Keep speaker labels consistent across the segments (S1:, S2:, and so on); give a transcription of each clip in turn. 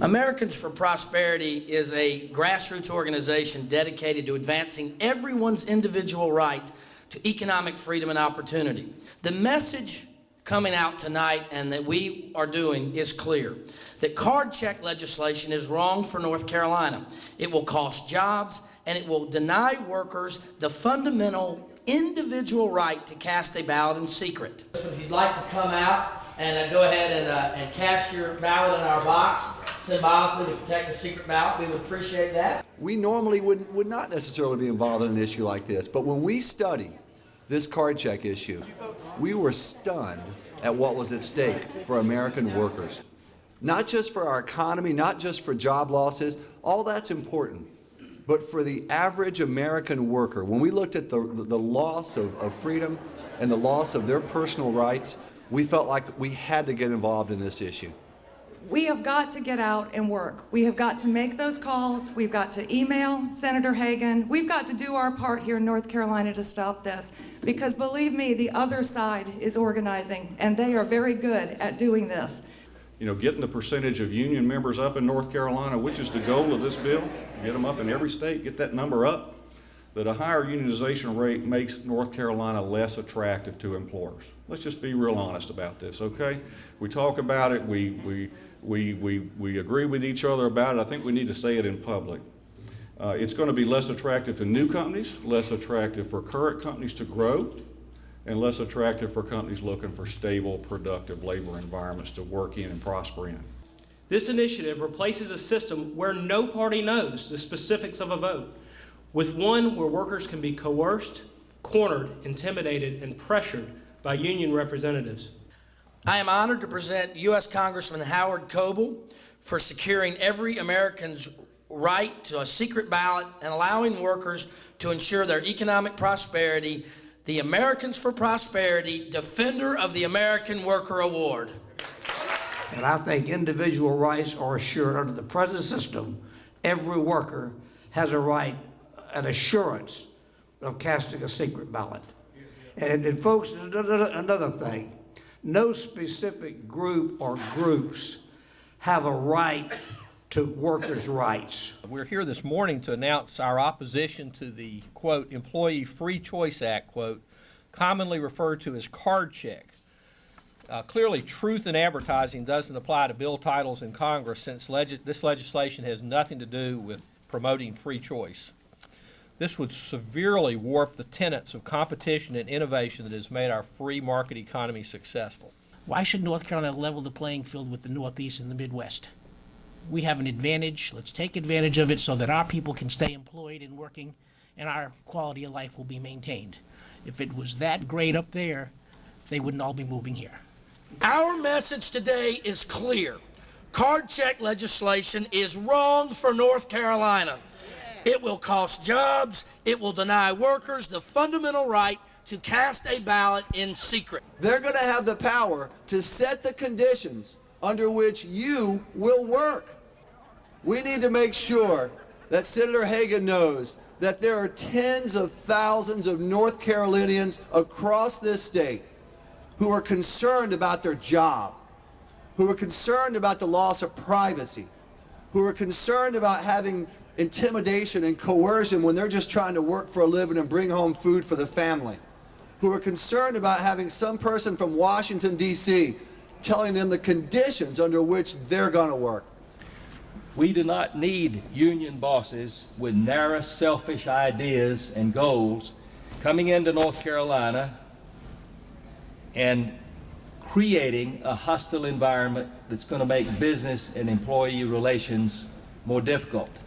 S1: Americans for Prosperity is a grassroots organization dedicated to advancing everyone's individual right to economic freedom and opportunity. The message coming out tonight and that we are doing is clear. That card check legislation is wrong for North Carolina. It will cost jobs and it will deny workers the fundamental individual right to cast a ballot in secret. So if you'd like to come out and go ahead and cast your ballot in our box, symbolically to protect the secret ballot, we would appreciate that.
S2: We normally would not necessarily be involved in an issue like this, but when we studied this card check issue, we were stunned at what was at stake for American workers. Not just for our economy, not just for job losses, all that's important, but for the average American worker. When we looked at the loss of freedom and the loss of their personal rights, we felt like we had to get involved in this issue.
S3: We have got to get out and work. We have got to make those calls. We've got to email Senator Hagan. We've got to do our part here in North Carolina to stop this. Because believe me, the other side is organizing, and they are very good at doing this.
S4: You know, getting the percentage of union members up in North Carolina, which is the goal of this bill, get them up in every state, get that number up, that a higher unionization rate makes North Carolina less attractive to employers. Let's just be real honest about this, okay? We talk about it, we agree with each other about it. I think we need to say it in public. It's going to be less attractive to new companies, less attractive for current companies to grow, and less attractive for companies looking for stable, productive labor environments to work in and prosper in.
S5: This initiative replaces a system where no party knows the specifics of a vote, with one where workers can be coerced, cornered, intimidated, and pressured by union representatives.
S1: I am honored to present U.S. Congressman Howard Coble for securing every American's right to a secret ballot and allowing workers to ensure their economic prosperity, the Americans for Prosperity Defender of the American Worker Award.
S6: And I think individual rights are assured under the present system. Every worker has a right, an assurance of casting a secret ballot. And folks, another thing, no specific group or groups have a right to workers' rights.
S7: We're here this morning to announce our opposition to the, quote, Employee Free Choice Act, quote, commonly referred to as card check. Clearly, truth in advertising doesn't apply to bill titles in Congress, since this legislation has nothing to do with promoting free choice. This would severely warp the tenets of competition and innovation that has made our free market economy successful.
S8: Why should North Carolina level the playing field with the Northeast and the Midwest? We have an advantage. Let's take advantage of it so that our people can stay employed and working, and our quality of life will be maintained. If it was that great up there, they wouldn't all be moving here.
S1: Our message today is clear. Card check legislation is wrong for North Carolina. It will cost jobs. It will deny workers the fundamental right to cast a ballot in secret.
S2: They're going to have the power to set the conditions under which you will work. We need to make sure that Senator Hagan knows that there are tens of thousands of North Carolinians across this state who are concerned about their job, who are concerned about the loss of privacy, who are concerned about having intimidation and coercion when they're just trying to work for a living and bring home food for the family, who are concerned about having some person from Washington, D.C. telling them the conditions under which they're going to work.
S9: We do not need union bosses with narrow, selfish ideas and goals coming into North Carolina and creating a hostile environment that's going to make business and employee relations more difficult.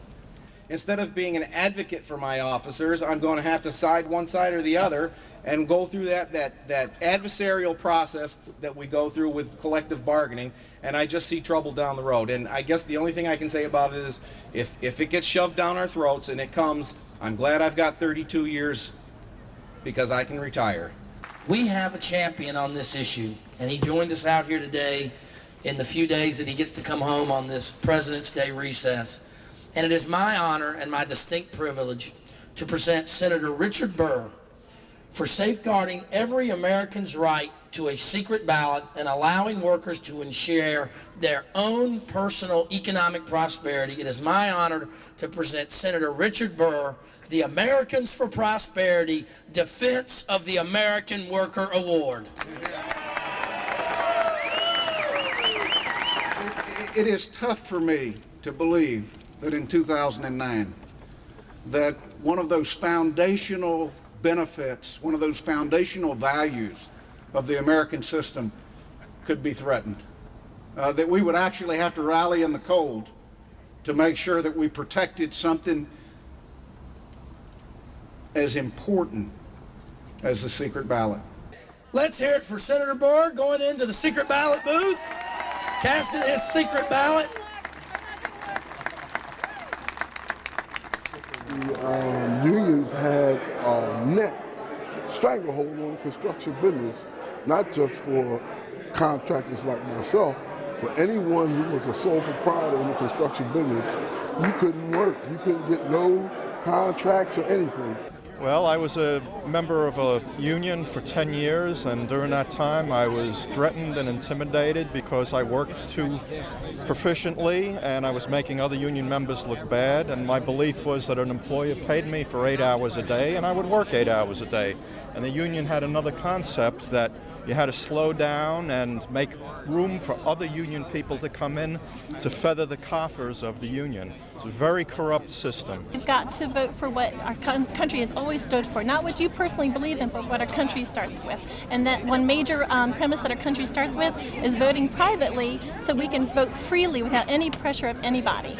S10: Instead of being an advocate for my officers, I'm going to have to side one side or the other and go through that adversarial process that we go through with collective bargaining, and I just see trouble down the road. And I guess the only thing I can say about it is if it gets shoved down our throats and it comes, I'm glad I've got 32 years because I can retire.
S1: We have a champion on this issue, and he joined us out here today in the few days that he gets to come home on this President's Day recess. And it is my honor and my distinct privilege to present Senator Richard Burr for safeguarding every American's right to a secret ballot and allowing workers to ensure their own personal economic prosperity, it is my honor to present Senator Richard Burr the Americans for Prosperity Defense of the American Worker Award.
S11: It is tough for me to believe that in 2009 that one of those foundational benefits, one of those foundational values of the American system could be threatened. That we would actually have to rally in the cold to make sure that we protected something as important as the secret ballot.
S1: Let's hear it for Senator Burr going into the secret ballot booth, casting his secret ballot.
S12: The unions had a net stranglehold on the construction business, not just for contractors like myself, but anyone who was a sole proprietor in the construction business. You couldn't work. You couldn't get no contracts or anything.
S13: Well, I was a member of a union for 10 years, and during that time I was threatened and intimidated because I worked too proficiently and I was making other union members look bad, and my belief was that an employer paid me for 8 hours a day and I would work 8 hours a day. And the union had another concept that you had to slow down and make room for other union people to come in to feather the coffers of the union. It's a very corrupt system.
S14: We've got to vote for what our country has always stood for, not what you personally believe in, but what our country starts with. And that one major premise that our country starts with is voting privately so we can vote freely without any pressure of anybody.